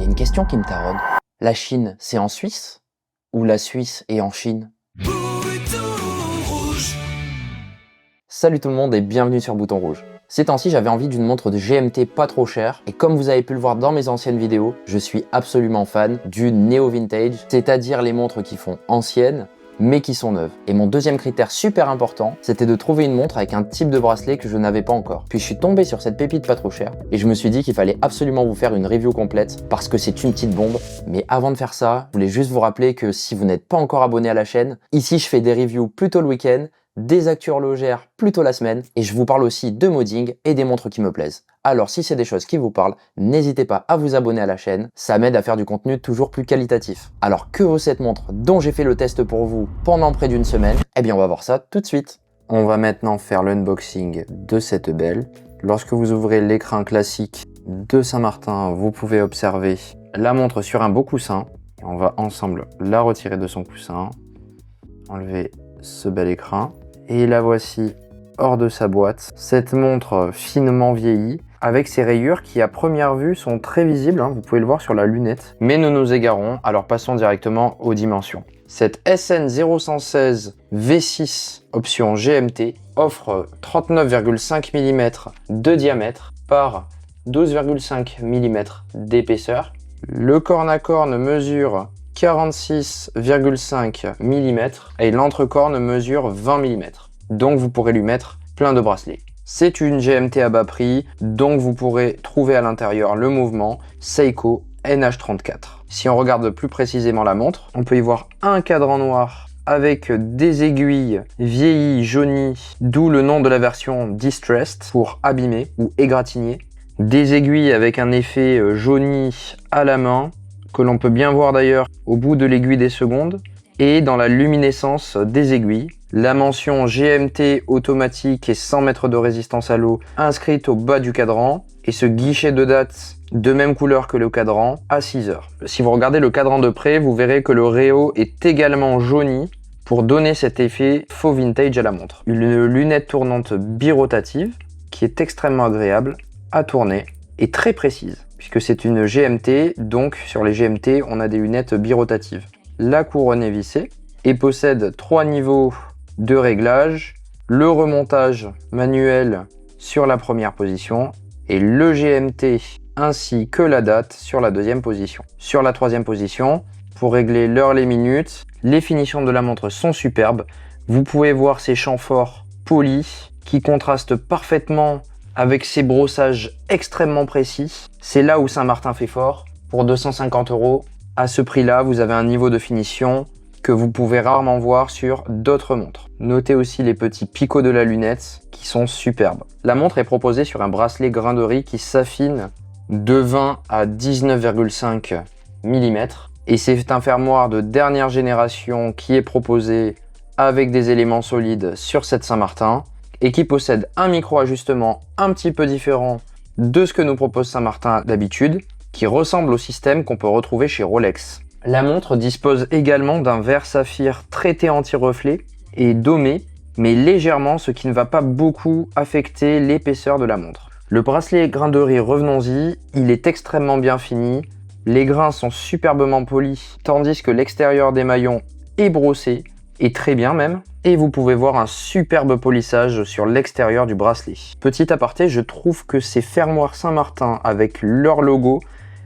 Il y a une question qui me taraude. La Chine, c'est en Suisse? Ou la Suisse est en Chine? Salut tout le monde et bienvenue sur Bouton Rouge. Ces temps-ci, j'avais envie d'une montre de GMT pas trop chère et comme vous avez pu le voir dans mes anciennes vidéos, je suis absolument fan du néo-vintage, c'est-à-dire les montres qui font anciennes mais qui sont neuves. Et mon deuxième critère super important, c'était de trouver une montre avec un type de bracelet que je n'avais pas encore. Puis je suis tombé sur cette pépite pas trop chère et je me suis dit qu'il fallait absolument vous faire une review complète parce que c'est une petite bombe. Mais avant de faire ça, je voulais juste vous rappeler que si vous n'êtes pas encore abonné à la chaîne, ici je fais des reviews plutôt le week-end, des actus horlogères plutôt la semaine et je vous parle aussi de modding et des montres qui me plaisent. Alors si c'est des choses qui vous parlent, n'hésitez pas à vous abonner à la chaîne, ça m'aide à faire du contenu toujours plus qualitatif. Alors que vaut cette montre dont j'ai fait le test pour vous pendant près d'une semaine? Eh bien on va voir ça tout de suite. On va maintenant faire l'unboxing de cette belle. Lorsque vous ouvrez l'écran classique de Saint-Martin, vous pouvez observer la montre sur un beau coussin. On va ensemble la retirer de son coussin, enlever ce bel écran. Et la voici hors de sa boîte. Cette montre finement vieillie, avec ses rayures qui à première vue sont très visibles, vous pouvez le voir sur la lunette. Mais nous nous égarons, alors passons directement aux dimensions. Cette SN0116 V6 option GMT offre 39,5 mm de diamètre par 12,5 mm d'épaisseur. Le corne à corne mesure 46,5 mm et l'entrecorne mesure 20 mm. Donc vous pourrez lui mettre plein de bracelets. C'est une GMT à bas prix, donc vous pourrez trouver à l'intérieur le mouvement Seiko NH34. Si on regarde plus précisément la montre, on peut y voir un cadran noir avec des aiguilles vieillies, jaunies, d'où le nom de la version Distressed pour abîmer ou égratigner. Des aiguilles avec un effet jauni à la main, que l'on peut bien voir d'ailleurs au bout de l'aiguille des secondes, et dans la luminescence des aiguilles. La mention GMT automatique et 100 mètres de résistance à l'eau inscrite au bas du cadran, et ce guichet de date de même couleur que le cadran à 6 heures. Si vous regardez le cadran de près, vous verrez que le réo est également jauni pour donner cet effet faux vintage à la montre. Une lunette tournante birotative qui est extrêmement agréable à tourner et très précise, puisque c'est une GMT, donc sur les GMT, on a des lunettes birotatives. La couronne est vissée et possède 3 niveaux de réglage, le remontage manuel sur la première position et le GMT ainsi que la date sur la deuxième position. Sur la troisième position, pour régler l'heure, les minutes, les finitions de la montre sont superbes. Vous pouvez voir ces champs forts polis qui contrastent parfaitement avec ces brossages extrêmement précis. C'est là où Saint-Martin fait fort. Pour 250 €, à ce prix-là, vous avez un niveau de finition que vous pouvez rarement voir sur d'autres montres. Notez aussi les petits picots de la lunette qui sont superbes. La montre est proposée sur un bracelet grain de riz qui s'affine de 20 à 19,5 mm. Et c'est un fermoir de dernière génération qui est proposé avec des éléments solides sur cette Saint-Martin et qui possède un micro-ajustement un petit peu différent de ce que nous propose Saint-Martin d'habitude, qui ressemble au système qu'on peut retrouver chez Rolex. La montre dispose également d'un verre saphir traité anti-reflet et domé, mais légèrement, ce qui ne va pas beaucoup affecter l'épaisseur de la montre. Le bracelet grain de riz, revenons-y, il est extrêmement bien fini, les grains sont superbement polis, tandis que l'extérieur des maillons est brossé, et très bien même, et vous pouvez voir un superbe polissage sur l'extérieur du bracelet. Petit aparté, je trouve que ces fermoirs Saint-Martin avec leur logo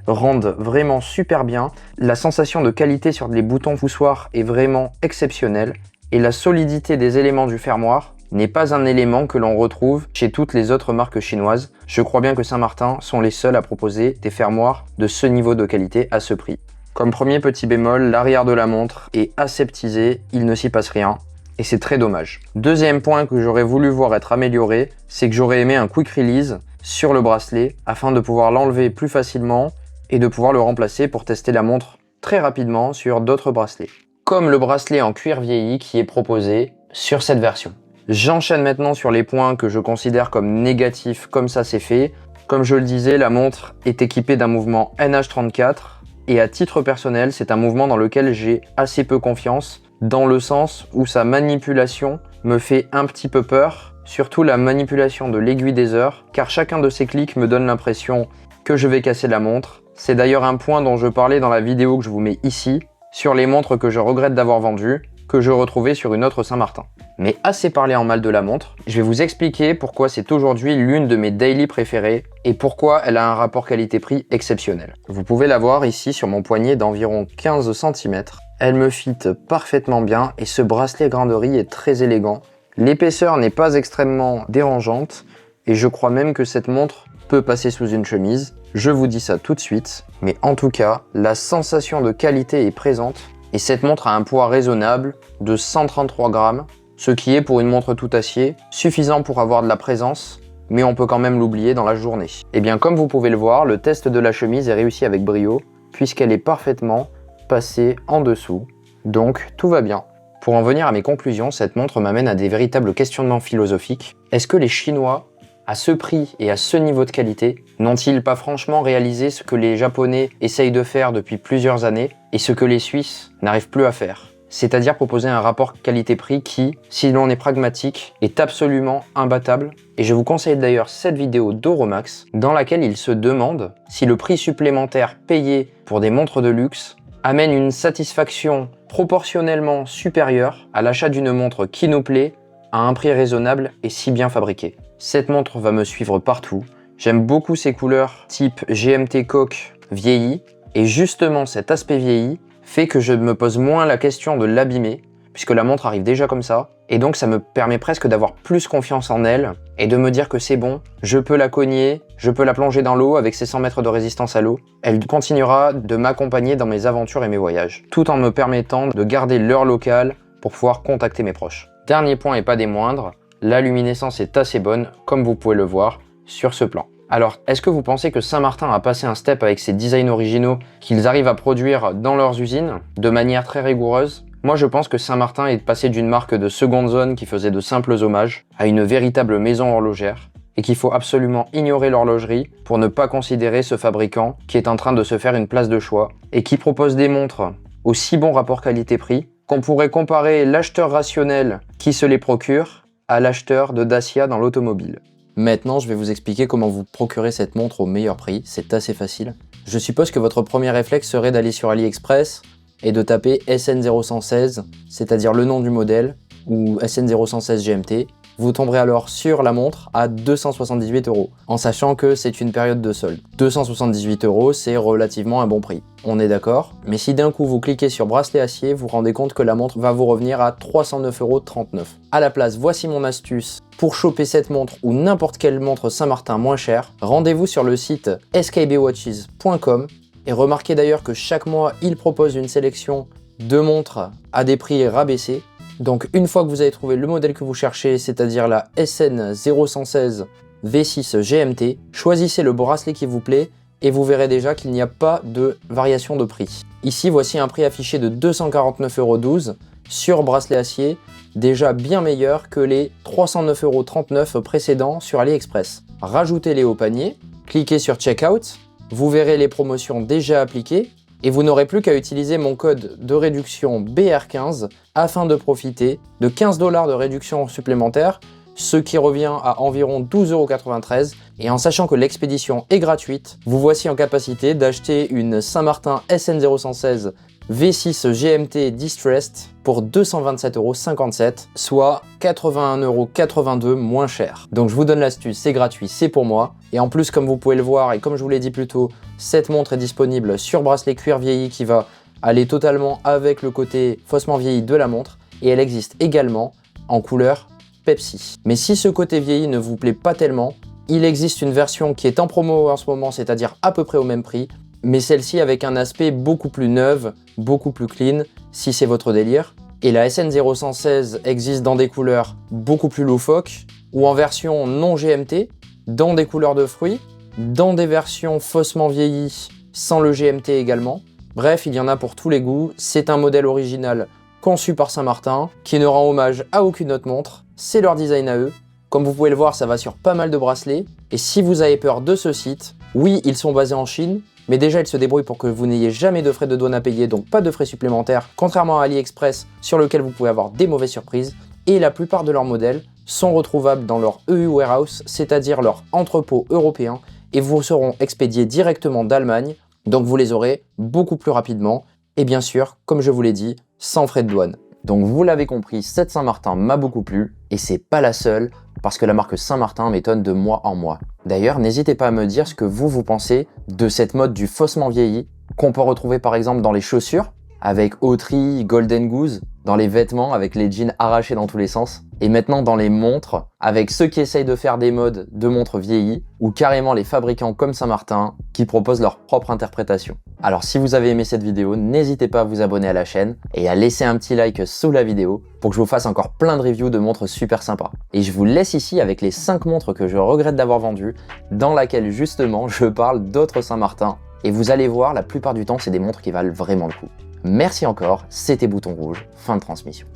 rendent vraiment super bien. La sensation de qualité sur les boutons poussoirs est vraiment exceptionnelle et la solidité des éléments du fermoir n'est pas un élément que l'on retrouve chez toutes les autres marques chinoises. Je crois bien que Saint-Martin sont les seuls à proposer des fermoirs de ce niveau de qualité à ce prix. Comme premier petit bémol, l'arrière de la montre est aseptisé, il ne s'y passe rien. Et c'est très dommage. Deuxième point que j'aurais voulu voir être amélioré, c'est que j'aurais aimé un quick release sur le bracelet afin de pouvoir l'enlever plus facilement et de pouvoir le remplacer pour tester la montre très rapidement sur d'autres bracelets. Comme le bracelet en cuir vieilli qui est proposé sur cette version. J'enchaîne maintenant sur les points que je considère comme négatifs, comme ça c'est fait. Comme je le disais, la montre est équipée d'un mouvement NH34 et à titre personnel, c'est un mouvement dans lequel j'ai assez peu confiance, dans le sens où sa manipulation me fait un petit peu peur, surtout la manipulation de l'aiguille des heures, car chacun de ces clics me donne l'impression que je vais casser la montre C'est d'ailleurs un point dont je parlais dans la vidéo que je vous mets ici, sur les montres que je regrette d'avoir vendues, que je retrouvais sur une autre Saint-Martin. Mais assez parlé en mal de la montre, je vais vous expliquer pourquoi c'est aujourd'hui l'une de mes daily préférées et pourquoi elle a un rapport qualité-prix exceptionnel. Vous pouvez la voir ici sur mon poignet d'environ 15 cm. Elle me fit parfaitement bien et ce bracelet grain de riz est très élégant. L'épaisseur n'est pas extrêmement dérangeante et je crois même que cette montre peut passer sous une chemise. Je vous dis ça tout de suite, mais en tout cas, la sensation de qualité est présente et cette montre a un poids raisonnable de 133 grammes, ce qui est pour une montre tout acier, suffisant pour avoir de la présence, mais on peut quand même l'oublier dans la journée. Et bien comme vous pouvez le voir, le test de la chemise est réussi avec brio, puisqu'elle est parfaitement passée en dessous, donc tout va bien. Pour en venir à mes conclusions, cette montre m'amène à des véritables questionnements philosophiques. Est-ce que les Chinois, à ce prix et à ce niveau de qualité, n'ont-ils pas franchement réalisé ce que les Japonais essayent de faire depuis plusieurs années et ce que les Suisses n'arrivent plus à faire? C'est-à-dire proposer un rapport qualité-prix qui, si l'on est pragmatique, est absolument imbattable. Et je vous conseille d'ailleurs cette vidéo d'Euromax dans laquelle il se demande si le prix supplémentaire payé pour des montres de luxe amène une satisfaction proportionnellement supérieure à l'achat d'une montre qui nous plaît à un prix raisonnable et si bien fabriqué. Cette montre va me suivre partout. J'aime beaucoup ses couleurs type GMT coque vieilli et justement cet aspect vieilli fait que je me pose moins la question de l'abîmer puisque la montre arrive déjà comme ça et donc ça me permet presque d'avoir plus confiance en elle et de me dire que c'est bon, je peux la cogner, je peux la plonger dans l'eau avec ses 100 mètres de résistance à l'eau. Elle continuera de m'accompagner dans mes aventures et mes voyages tout en me permettant de garder l'heure locale pour pouvoir contacter mes proches. Dernier point et pas des moindres, la luminescence est assez bonne, comme vous pouvez le voir sur ce plan. Alors, est-ce que vous pensez que Saint-Martin a passé un step avec ses designs originaux qu'ils arrivent à produire dans leurs usines de manière très rigoureuse? Moi, je pense que Saint-Martin est passé d'une marque de seconde zone qui faisait de simples hommages à une véritable maison horlogère et qu'il faut absolument ignorer l'horlogerie pour ne pas considérer ce fabricant qui est en train de se faire une place de choix et qui propose des montres au si bon rapport qualité-prix qu'on pourrait comparer l'acheteur rationnel qui se les procure à l'acheteur de Dacia dans l'automobile. Maintenant, je vais vous expliquer comment vous procurer cette montre au meilleur prix, c'est assez facile. Je suppose que votre premier réflexe serait d'aller sur AliExpress et de taper SN0116, c'est-à-dire le nom du modèle, ou SN0116 GMT. Vous tomberez alors sur la montre à 278 €, en sachant que c'est une période de solde. 278 €, c'est relativement un bon prix. On est d'accord? Mais si d'un coup vous cliquez sur bracelet acier, vous vous rendez compte que la montre va vous revenir à 309,39 €. À la place, voici mon astuce pour choper cette montre ou n'importe quelle montre Saint-Martin moins chère. Rendez-vous sur le site skbwatches.com et remarquez d'ailleurs que chaque mois, il propose une sélection de montres à des prix rabaissés. Donc une fois que vous avez trouvé le modèle que vous cherchez, c'est-à-dire la SN0116 V6 GMT, choisissez le bracelet qui vous plaît et vous verrez déjà qu'il n'y a pas de variation de prix. Ici, voici un prix affiché de 249,12 € sur bracelet acier, déjà bien meilleur que les 309,39 € précédents sur AliExpress. Rajoutez-les au panier, cliquez sur Checkout, vous verrez les promotions déjà appliquées et vous n'aurez plus qu'à utiliser mon code de réduction BR15 afin de profiter de 15 $ de réduction supplémentaire, ce qui revient à environ 12,93 € et en sachant que l'expédition est gratuite, vous voici en capacité d'acheter une Saint-Martin SN0116 V6 GMT Distressed pour 227,57 €, soit 81,82 € moins cher. Donc je vous donne l'astuce, c'est gratuit, c'est pour moi. Et en plus, comme vous pouvez le voir et comme je vous l'ai dit plus tôt, cette montre est disponible sur bracelet cuir vieilli qui va aller totalement avec le côté faussement vieilli de la montre. Et elle existe également en couleur Pepsi. Mais si ce côté vieilli ne vous plaît pas tellement, il existe une version qui est en promo en ce moment, c'est-à-dire à peu près au même prix, mais celle-ci avec un aspect beaucoup plus neuve, beaucoup plus clean, si c'est votre délire. Et la SN0116 existe dans des couleurs beaucoup plus loufoques, ou en version non GMT, dans des couleurs de fruits, dans des versions faussement vieillies, sans le GMT également. Bref, il y en a pour tous les goûts, c'est un modèle original conçu par Saint-Martin, qui ne rend hommage à aucune autre montre, c'est leur design à eux. Comme vous pouvez le voir, ça va sur pas mal de bracelets, et si vous avez peur de ce site, oui, ils sont basés en Chine, mais déjà ils se débrouillent pour que vous n'ayez jamais de frais de douane à payer, donc pas de frais supplémentaires, contrairement à AliExpress sur lequel vous pouvez avoir des mauvaises surprises, et la plupart de leurs modèles sont retrouvables dans leur EU Warehouse, c'est-à-dire leur entrepôt européen, et vous seront expédiés directement d'Allemagne Donc vous les aurez beaucoup plus rapidement et bien sûr, comme je vous l'ai dit, sans frais de douane. Donc vous l'avez compris, cette Saint-Martin m'a beaucoup plu et c'est pas la seule parce que la marque Saint-Martin m'étonne de mois en mois. D'ailleurs, n'hésitez pas à me dire ce que vous pensez de cette mode du faussement vieilli qu'on peut retrouver par exemple dans les chaussures avec Autry, Golden Goose, dans les vêtements avec les jeans arrachés dans tous les sens, et maintenant dans les montres avec ceux qui essayent de faire des modes de montres vieillies ou carrément les fabricants comme Saint-Martin qui proposent leur propre interprétation. Alors si vous avez aimé cette vidéo, n'hésitez pas à vous abonner à la chaîne et à laisser un petit like sous la vidéo pour que je vous fasse encore plein de reviews de montres super sympas. Et je vous laisse ici avec les 5 montres que je regrette d'avoir vendues, dans laquelle justement je parle d'autres Saint-Martin. Et vous allez voir, la plupart du temps, c'est des montres qui valent vraiment le coup. Merci encore, c'était Bouton Rouge, fin de transmission.